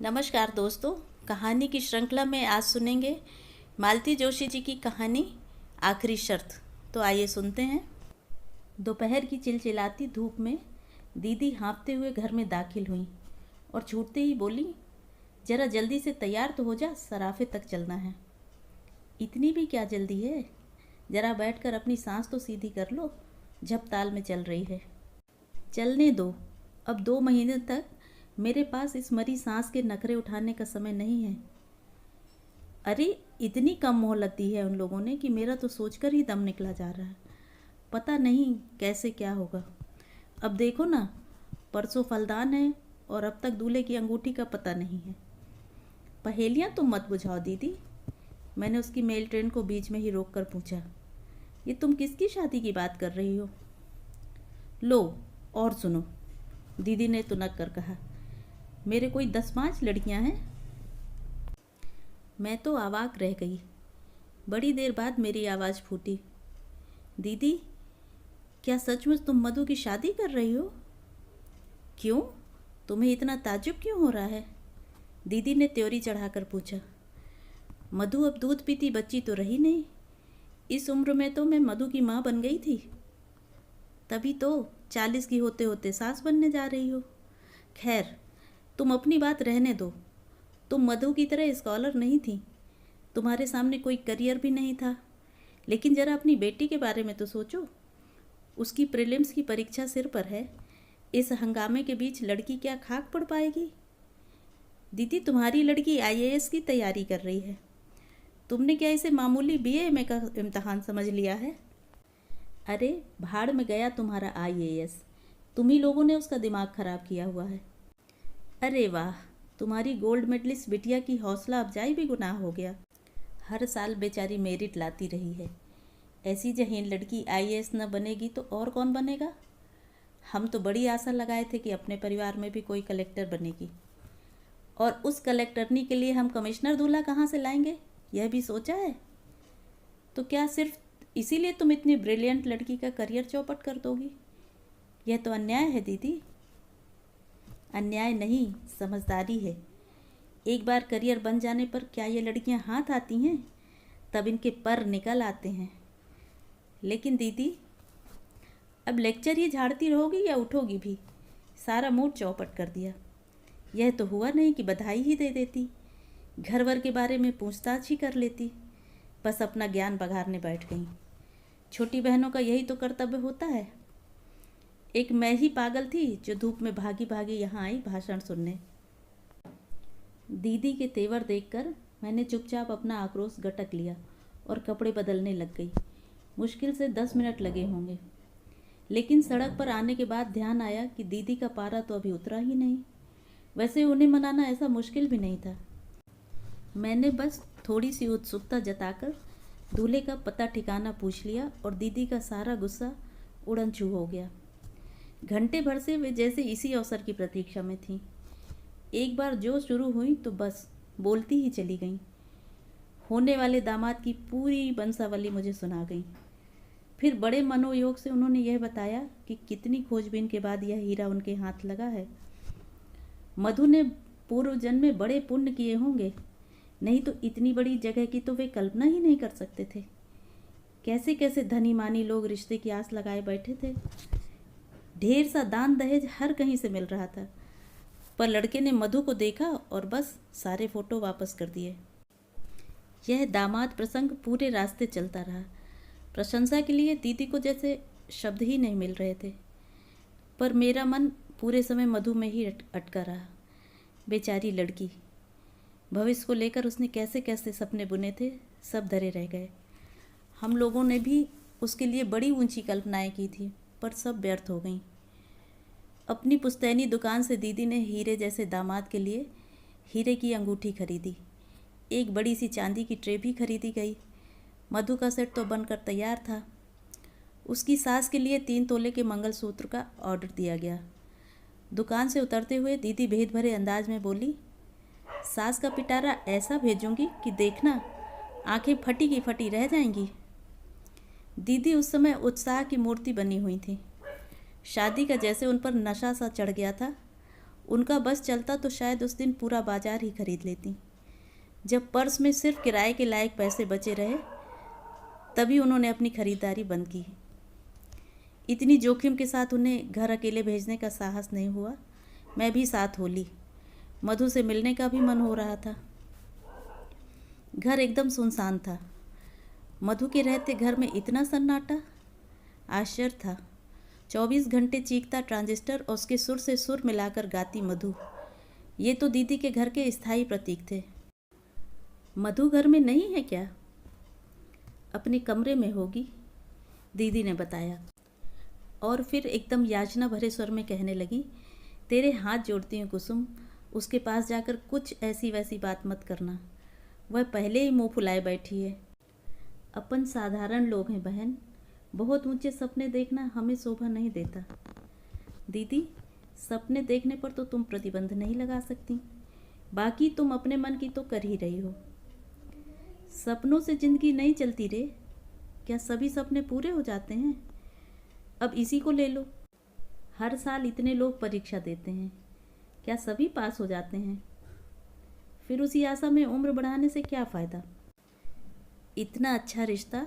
नमस्कार दोस्तों, कहानी की श्रृंखला में आज सुनेंगे मालती जोशी जी की कहानी आखिरी शर्त। तो आइए सुनते हैं। दोपहर की चिलचिलाती धूप में दीदी हाँफते हुए घर में दाखिल हुई और छूटते ही बोली, जरा जल्दी से तैयार तो हो जा, सराफे तक चलना है। इतनी भी क्या जल्दी है, जरा बैठकर अपनी सांस तो सीधी कर लो, झप ताल में चल रही है। चलने दो, अब 2 महीने तक मेरे पास इस मरी सांस के नखरे उठाने का समय नहीं है। अरे इतनी कम मोहलत दी है उन लोगों ने कि मेरा तो सोचकर ही दम निकला जा रहा है। पता नहीं कैसे क्या होगा। अब देखो ना, परसों फलदान है और अब तक दूल्हे की अंगूठी का पता नहीं है। पहेलियाँ तुम मत बुझाओ दीदी, मैंने उसकी मेल ट्रेन को बीच में ही रोक कर पूछा। ये तुम किसकी शादी की बात कर रही हो? लो और सुनो, दीदी ने तुनक कर कहा। मेरे कोई 10-5 लड़कियां हैं। मैं तो अवाक रह गई। बड़ी देर बाद मेरी आवाज़ फूटी। दीदी, क्या सचमुच तुम मधु की शादी कर रही हो? क्यों, तुम्हें इतना ताज्जुब क्यों हो रहा है? दीदी ने त्योरी चढ़ाकर पूछा। मधु अब दूध पीती बच्ची तो रही नहीं। इस उम्र में तो मैं मधु की माँ बन गई थी। तभी तो 40 की होते होते सास बनने जा रही हो। खैर, तुम अपनी बात रहने दो। तुम मधु की तरह स्कॉलर नहीं थी, तुम्हारे सामने कोई करियर भी नहीं था। लेकिन ज़रा अपनी बेटी के बारे में तो सोचो। उसकी प्रीलिम्स की परीक्षा सिर पर है। इस हंगामे के बीच लड़की क्या खाक पड़ पाएगी? दीदी, तुम्हारी लड़की आईएएस की तैयारी कर रही है। तुमने क्या इसे मामूली बीए का इम्तहान समझ लिया है? अरे भाड़ में गया तुम्हारा आईएएस। तुम ही लोगों ने उसका दिमाग खराब किया हुआ है। अरे वाह, तुम्हारी गोल्ड मेडलिस्ट बिटिया की हौसला अफजाई भी गुनाह हो गया। हर साल बेचारी मेरिट लाती रही है। ऐसी जहीन लड़की आईएएस न बनेगी तो और कौन बनेगा? हम तो बड़ी आशा लगाए थे कि अपने परिवार में भी कोई कलेक्टर बनेगी। और उस कलेक्टरनी के लिए हम कमिश्नर दूल्हा कहाँ से लाएंगे, यह भी सोचा है? तो क्या सिर्फ इसीलिए तुम इतनी ब्रिलियंट लड़की का करियर चौपट कर दोगी? यह तो अन्याय है दीदी। अन्याय नहीं, समझदारी है। एक बार करियर बन जाने पर क्या ये लड़कियां हाथ आती हैं? तब इनके पर निकल आते हैं। लेकिन दीदी, अब लेक्चर ही झाड़ती रहोगी या उठोगी भी? सारा मूड चौपट कर दिया। यह तो हुआ नहीं कि बधाई ही दे देती, घर वर के बारे में पूछताछ ही कर लेती। बस अपना ज्ञान बघारने बैठ गई। छोटी बहनों का यही तो कर्तव्य होता है। एक मैं ही पागल थी जो धूप में भागी भागी यहाँ आई भाषण सुनने। दीदी के तेवर देखकर मैंने चुपचाप अपना आक्रोश गटक लिया और कपड़े बदलने लग गई। मुश्किल से 10 मिनट लगे होंगे। लेकिन सड़क पर आने के बाद ध्यान आया कि दीदी का पारा तो अभी उतरा ही नहीं। वैसे उन्हें मनाना ऐसा मुश्किल भी नहीं था। मैंने बस थोड़ी सी उत्सुकता जताकर दूल्हे का पता ठिकाना पूछ लिया और दीदी का सारा गुस्सा उड़न छू हो गया। घंटे भर से वे जैसे इसी अवसर की प्रतीक्षा में थीं। एक बार जो शुरू हुई तो बस बोलती ही चली गईं। होने वाले दामाद की पूरी बंसावली मुझे सुना गई। फिर बड़े मनोयोग से उन्होंने यह बताया कि कितनी खोजबीन के बाद यह हीरा उनके हाथ लगा है। मधु ने पूर्व जन्म में बड़े पुण्य किए होंगे, नहीं तो इतनी बड़ी जगह की तो वे कल्पना ही नहीं कर सकते थे। कैसे कैसे धनी मानी लोग रिश्ते की आस लगाए बैठे थे। ढेर सा दान दहेज हर कहीं से मिल रहा था, पर लड़के ने मधु को देखा और बस सारे फोटो वापस कर दिए। यह दामाद प्रसंग पूरे रास्ते चलता रहा। प्रशंसा के लिए दीदी को जैसे शब्द ही नहीं मिल रहे थे, पर मेरा मन पूरे समय मधु में ही अटका रहा। बेचारी लड़की, भविष्य को लेकर उसने कैसे कैसे सपने बुने थे, सब धरे रह गए। हम लोगों ने भी उसके लिए बड़ी ऊंची कल्पनाएं की थी, पर सब व्यर्थ हो गईं। अपनी पुश्तैनी दुकान से दीदी ने हीरे जैसे दामाद के लिए हीरे की अंगूठी खरीदी। एक बड़ी सी चांदी की ट्रे भी खरीदी गई। मधु का सेट तो बनकर तैयार था। उसकी सास के लिए 3 तोले के मंगलसूत्र का ऑर्डर दिया गया। दुकान से उतरते हुए दीदी भेद भरे अंदाज में बोली, सास का पिटारा ऐसा भेजूंगी कि देखना, आंखें फटी की फटी रह जाएंगी। दीदी उस समय उत्साह की मूर्ति बनी हुई थी। शादी का जैसे उन पर नशा सा चढ़ गया था। उनका बस चलता तो शायद उस दिन पूरा बाजार ही खरीद लेती। जब पर्स में सिर्फ किराए के लायक पैसे बचे रहे तभी उन्होंने अपनी खरीदारी बंद की। इतनी जोखिम के साथ उन्हें घर अकेले भेजने का साहस नहीं हुआ। मैं भी साथ हो ली। मधु से मिलने का भी मन हो रहा था। घर एकदम सुनसान था। मधु के रहते घर में इतना सन्नाटा, आश्चर्य था। 24 घंटे चीखता ट्रांजिस्टर और उसके सुर से सुर मिलाकर गाती मधु, ये तो दीदी के घर के स्थायी प्रतीक थे। मधु घर में नहीं है क्या? अपने कमरे में होगी, दीदी ने बताया। और फिर एकदम याचना भरे स्वर में कहने लगी, तेरे हाथ जोड़ती हूँ कुसुम, उसके पास जाकर कुछ ऐसी वैसी बात मत करना। वह पहले ही मुंह फुलाए बैठी है। अपन साधारण लोग हैं बहन, बहुत ऊंचे सपने देखना हमें शोभा नहीं देता। दीदी, सपने देखने पर तो तुम प्रतिबंध नहीं लगा सकती, बाकी तुम अपने मन की तो कर ही रही हो। सपनों से जिंदगी नहीं चलती रे। क्या सभी सपने पूरे हो जाते हैं? अब इसी को ले लो, हर साल इतने लोग परीक्षा देते हैं, क्या सभी पास हो जाते हैं? फिर उसी आशा में उम्र बढ़ाने से क्या फ़ायदा? इतना अच्छा रिश्ता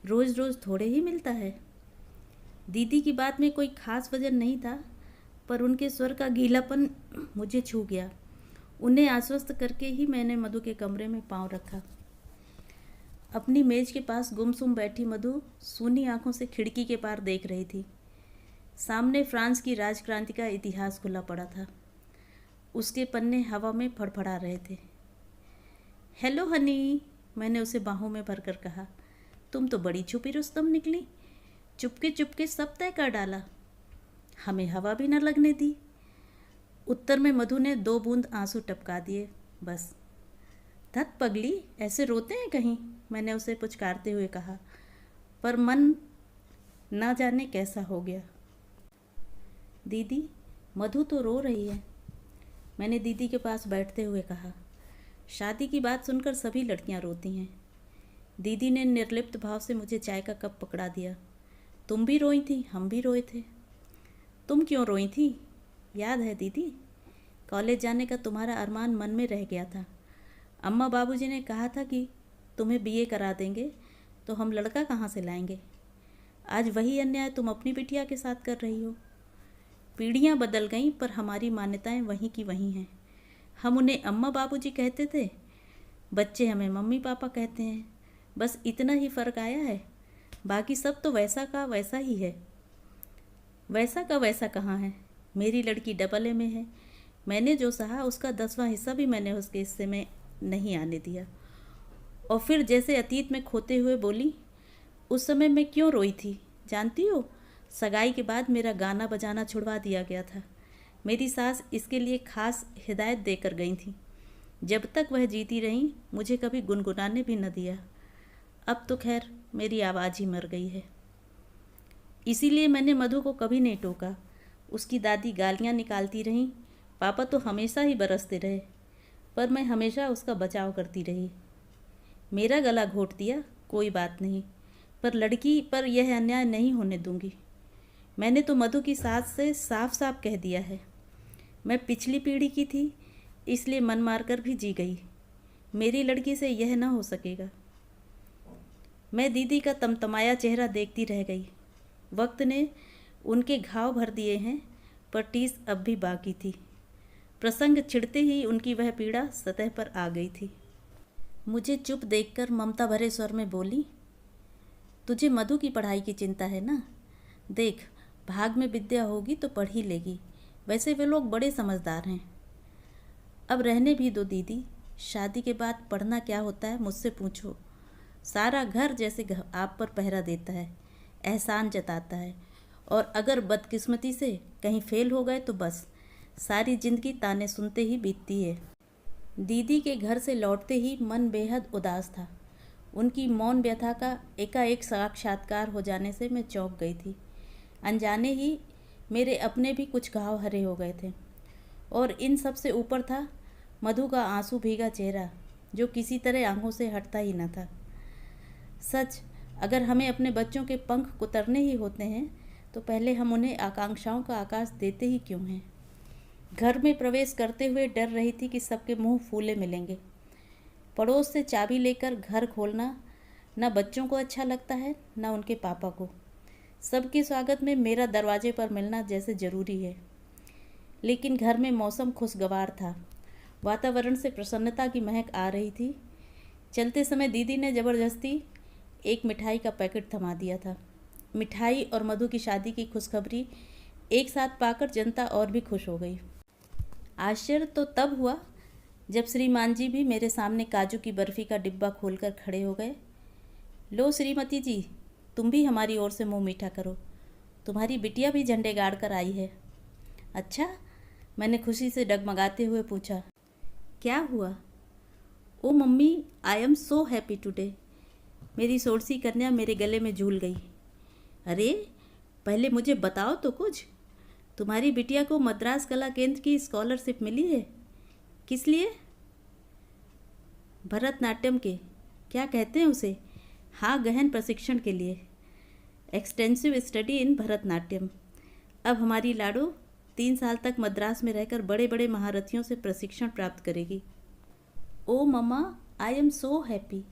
रोज़ रोज़ थोड़े ही मिलता है। दीदी की बात में कोई खास वजह नहीं था, पर उनके स्वर का गीलापन मुझे छू गया। उन्हें आश्वस्त करके ही मैंने मधु के कमरे में पांव रखा। अपनी मेज के पास गुमसुम बैठी मधु सूनी आंखों से खिड़की के पार देख रही थी। सामने फ्रांस की राजक्रांति का इतिहास खुला पड़ा था। उसके पन्ने हवा में फड़फड़ा रहे थे। हेलो हनी, मैंने उसे बाहों में भरकर कहा। तुम तो बड़ी छुपी रुस्तम निकली, चुपके चुपके सब तय कर डाला, हमें हवा भी न लगने दी। उत्तर में मधु ने 2 बूंद आंसू टपका दिए, बस। धत पगली, ऐसे रोते हैं कहीं, मैंने उसे पुचकारते हुए कहा, पर मन ना जाने कैसा हो गया। दीदी, मधु तो रो रही है, मैंने दीदी के पास बैठते हुए कहा। शादी की बात सुनकर सभी लड़कियां रोती हैं। दीदी ने निर्लिप्त भाव से मुझे चाय का कप पकड़ा दिया। तुम भी रोई थी, हम भी रोए थे। तुम क्यों रोई थी? याद है दीदी, कॉलेज जाने का तुम्हारा अरमान मन में रह गया था। अम्मा बाबूजी ने कहा था कि तुम्हें बीए करा देंगे, तो हम लड़का कहाँ से लाएंगे। आज वही अन्याय तुम अपनी बिटिया के साथ कर रही हो। पीढ़ियाँ बदल गईं, पर हमारी मान्यताएं वहीं की वहीं हैं। हम उन्हें अम्मा बाबूजी कहते थे, बच्चे हमें मम्मी पापा कहते हैं। बस इतना ही फ़र्क आया है, बाकी सब तो वैसा का वैसा ही है। वैसा का वैसा कहाँ है? मेरी लड़की डबल ए में है। मैंने जो सहा उसका 10वां हिस्सा भी मैंने उसके हिस्से में नहीं आने दिया। और फिर जैसे अतीत में खोते हुए बोली, उस समय मैं क्यों रोई थी जानती हो? सगाई के बाद मेरा गाना बजाना छुड़वा दिया गया था। मेरी सास इसके लिए खास हिदायत देकर गई थी। जब तक वह जीती रहीं मुझे कभी गुनगुनाने भी न दिया। अब तो खैर मेरी आवाज़ ही मर गई है। इसीलिए मैंने मधु को कभी नहीं टोका। उसकी दादी गालियाँ निकालती रहीं, पापा तो हमेशा ही बरसते रहे, पर मैं हमेशा उसका बचाव करती रही। मेरा गला घोट दिया, कोई बात नहीं, पर लड़की पर यह अन्याय नहीं होने दूंगी। मैंने तो मधु की सास से साफ साफ कह दिया है। मैं पिछली पीढ़ी की थी, इसलिए मन मारकर भी जी गई। मेरी लड़की से यह ना हो सकेगा। मैं दीदी का तमतमाया चेहरा देखती रह गई। वक्त ने उनके घाव भर दिए हैं, पर टीस अब भी बाकी थी। प्रसंग छिड़ते ही उनकी वह पीड़ा सतह पर आ गई थी। मुझे चुप देखकर ममता भरे स्वर में बोली, तुझे मधु की पढ़ाई की चिंता है ना? देख, भाग में विद्या होगी तो पढ़ ही लेगी। वैसे वे लोग बड़े समझदार हैं। अब रहने भी दो दीदी, शादी के बाद पढ़ना क्या होता है मुझसे पूछो। सारा घर जैसे आप पर पहरा देता है, एहसान जताता है, और अगर बदकिस्मती से कहीं फेल हो गए तो बस सारी जिंदगी ताने सुनते ही बीतती है। दीदी के घर से लौटते ही मन बेहद उदास था। उनकी मौन व्यथा का एकाएक साक्षात्कार हो जाने से मैं चौंक गई थी। अनजाने ही मेरे अपने भी कुछ घाव हरे हो गए थे, और इन सब से ऊपर था मधु का आंसू भीगा चेहरा, जो किसी तरह आंखों से हटता ही न था। सच, अगर हमें अपने बच्चों के पंख कुतरने ही होते हैं तो पहले हम उन्हें आकांक्षाओं का आकाश देते ही क्यों हैं। घर में प्रवेश करते हुए डर रही थी कि सबके मुंह फूले मिलेंगे। पड़ोस से चाबी लेकर घर खोलना न बच्चों को अच्छा लगता है न उनके पापा को। सबके स्वागत में मेरा दरवाजे पर मिलना जैसे ज़रूरी है। लेकिन घर में मौसम खुशगवार था। वातावरण से प्रसन्नता की महक आ रही थी। चलते समय दीदी ने ज़बरदस्ती एक मिठाई का पैकेट थमा दिया था। मिठाई और मधु की शादी की खुशखबरी एक साथ पाकर जनता और भी खुश हो गई। आश्चर्य तो तब हुआ जब श्रीमान जी भी मेरे सामने काजू की बर्फ़ी का डिब्बा खोलकर खड़े हो गए। लो श्रीमती जी, तुम भी हमारी ओर से मुंह मीठा करो, तुम्हारी बिटिया भी झंडे गाड़ कर आई है। अच्छा, मैंने खुशी से डगमगाते हुए पूछा, क्या हुआ? Oh mummy, I am so happy today. मेरी सोड़सी कन्या मेरे गले में झूल गई। अरे पहले मुझे बताओ तो कुछ, तुम्हारी बिटिया को मद्रास कला केंद्र की स्कॉलरशिप मिली है। किस लिए? भरतनाट्यम के, क्या कहते हैं उसे, हाँ, गहन प्रशिक्षण के लिए, एक्सटेंसिव स्टडी इन भरतनाट्यम। अब हमारी लाडो 3 साल तक मद्रास में रहकर बड़े बड़े महारथियों से प्रशिक्षण प्राप्त करेगी। ओ मम्मा, आई एम सो हैप्पी।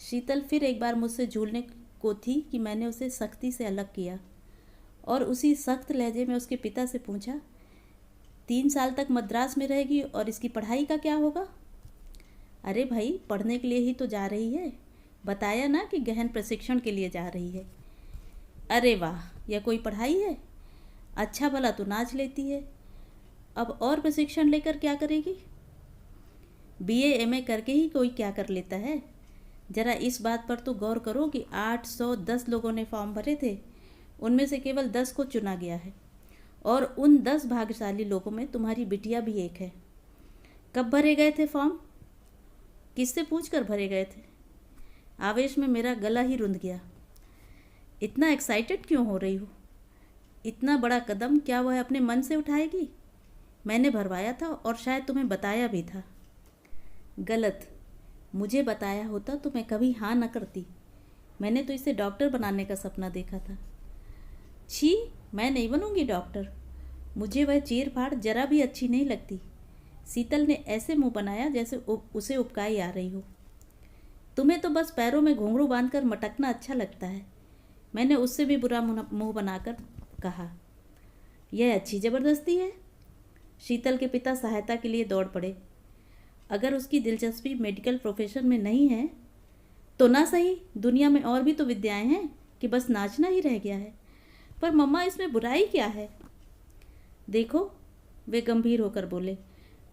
शीतल फिर एक बार मुझसे झूलने को थी कि मैंने उसे सख्ती से अलग किया और उसी सख्त लहजे में उसके पिता से पूछा, 3 साल तक मद्रास में रहेगी और इसकी पढ़ाई का क्या होगा? अरे भाई, पढ़ने के लिए ही तो जा रही है, बताया ना कि गहन प्रशिक्षण के लिए जा रही है। अरे वाह, यह कोई पढ़ाई है? अच्छा भला तो नाच लेती है, अब और प्रशिक्षण लेकर क्या करेगी? बीए एमए करके ही कोई क्या कर लेता है। ज़रा इस बात पर तो गौर करो कि 810 लोगों ने फॉर्म भरे थे, उनमें से केवल 10 को चुना गया है और उन 10 भाग्यशाली लोगों में तुम्हारी बिटिया भी एक है। कब भरे गए थे फॉर्म? किससे पूछकर भरे गए थे? आवेश में मेरा गला ही रुंध गया। इतना एक्साइटेड क्यों हो रही हो? इतना बड़ा कदम क्या वह अपने मन से उठाएगी? मैंने भरवाया था और शायद तुम्हें बताया भी था। गलत, मुझे बताया होता तो मैं कभी हाँ न करती। मैंने तो इसे डॉक्टर बनाने का सपना देखा था। छी, मैं नहीं बनूंगी डॉक्टर, मुझे वह चीर फाड़ जरा भी अच्छी नहीं लगती। शीतल ने ऐसे मुंह बनाया जैसे उसे उपकाई आ रही हो। तुम्हें तो बस पैरों में घुंघरू बांधकर मटकना अच्छा लगता है, मैंने उससे भी बुरा मुंह बनाकर कहा। यह अच्छी ज़बरदस्ती है। शीतल के पिता सहायता के लिए दौड़ पड़े। अगर उसकी दिलचस्पी मेडिकल प्रोफेशन में नहीं है तो ना सही, दुनिया में और भी तो विद्याएं हैं कि बस नाचना ही रह गया है। पर मम्मा, इसमें बुराई क्या है? देखो, वे गंभीर होकर बोले,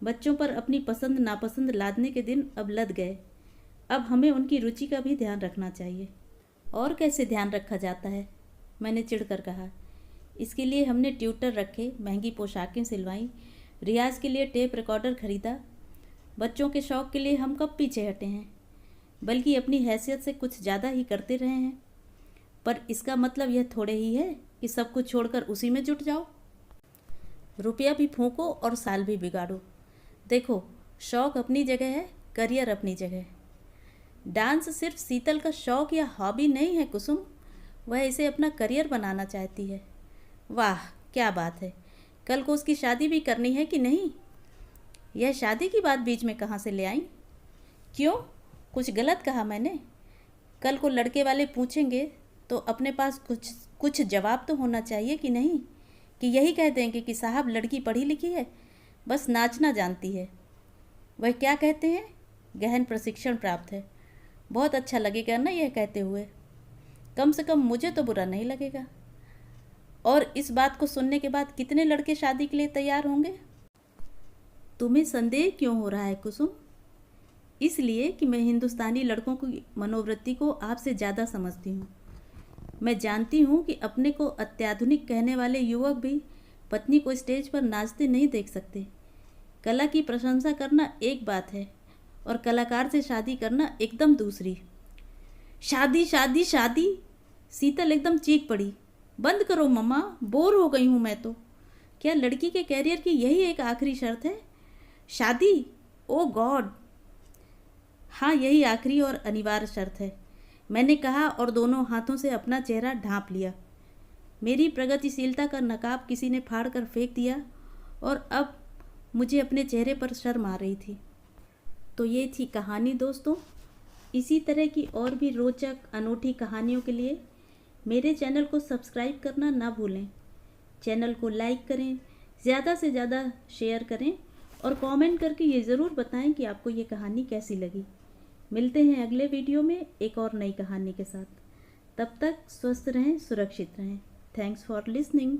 बच्चों पर अपनी पसंद नापसंद लादने के दिन अब लद गए। अब हमें उनकी रुचि का भी ध्यान रखना चाहिए। और कैसे ध्यान रखा जाता है? मैंने चिढ़कर कहा। इसके लिए हमने ट्यूटर रखे, महंगी पोशाकें सिलवाईं, रियाज के लिए टेप रिकॉर्डर खरीदा। बच्चों के शौक़ के लिए हम कब पीछे हटे हैं, बल्कि अपनी हैसियत से कुछ ज़्यादा ही करते रहे हैं। पर इसका मतलब यह थोड़े ही है कि सब कुछ छोड़कर उसी में जुट जाओ। रुपया भी फूंको और साल भी बिगाड़ो। देखो, शौक़ अपनी जगह है, करियर अपनी जगह। डांस सिर्फ शीतल का शौक़ या हॉबी नहीं है कुसुम, वह इसे अपना करियर बनाना चाहती है। वाह, क्या बात है। कल को उसकी शादी भी करनी है कि नहीं? यह शादी की बात बीच में कहाँ से ले आई? क्यों, कुछ गलत कहा मैंने? कल को लड़के वाले पूछेंगे तो अपने पास कुछ जवाब तो होना चाहिए कि नहीं, कि यही कह देंगे कि साहब लड़की पढ़ी लिखी है, बस नाचना जानती है। वह क्या कहते हैं, गहन प्रशिक्षण प्राप्त है। बहुत अच्छा लगेगा ना यह कहते हुए, कम से कम मुझे तो बुरा नहीं लगेगा। और इस बात को सुनने के बाद कितने लड़के शादी के लिए तैयार होंगे? तुम्हें संदेह क्यों हो रहा है कुसुम? इसलिए कि मैं हिंदुस्तानी लड़कों की मनोवृत्ति को आपसे ज़्यादा समझती हूँ। मैं जानती हूँ कि अपने को अत्याधुनिक कहने वाले युवक भी पत्नी को स्टेज पर नाचते नहीं देख सकते। कला की प्रशंसा करना एक बात है और कलाकार से शादी करना एकदम दूसरी। शादी शादी शादी, शीतल एकदम चीख पड़ी। बंद करो मम्मा, बोर हो गई हूँ मैं तो। क्या लड़की के कैरियर की यही एक आखिरी शर्त है, शादी? ओ गॉड! हाँ, यही आखिरी और अनिवार्य शर्त है, मैंने कहा और दोनों हाथों से अपना चेहरा ढांप लिया। मेरी प्रगतिशीलता का नकाब किसी ने फाड़ कर फेंक दिया और अब मुझे अपने चेहरे पर शर्म आ रही थी। तो ये थी कहानी दोस्तों। इसी तरह की और भी रोचक अनोखी कहानियों के लिए मेरे चैनल को सब्सक्राइब करना ना भूलें। चैनल को लाइक करें, ज़्यादा से ज़्यादा शेयर करें और कमेंट करके ये ज़रूर बताएं कि आपको ये कहानी कैसी लगी। मिलते हैं अगले वीडियो में एक और नई कहानी के साथ। तब तक स्वस्थ रहें, सुरक्षित रहें। Thanks for listening.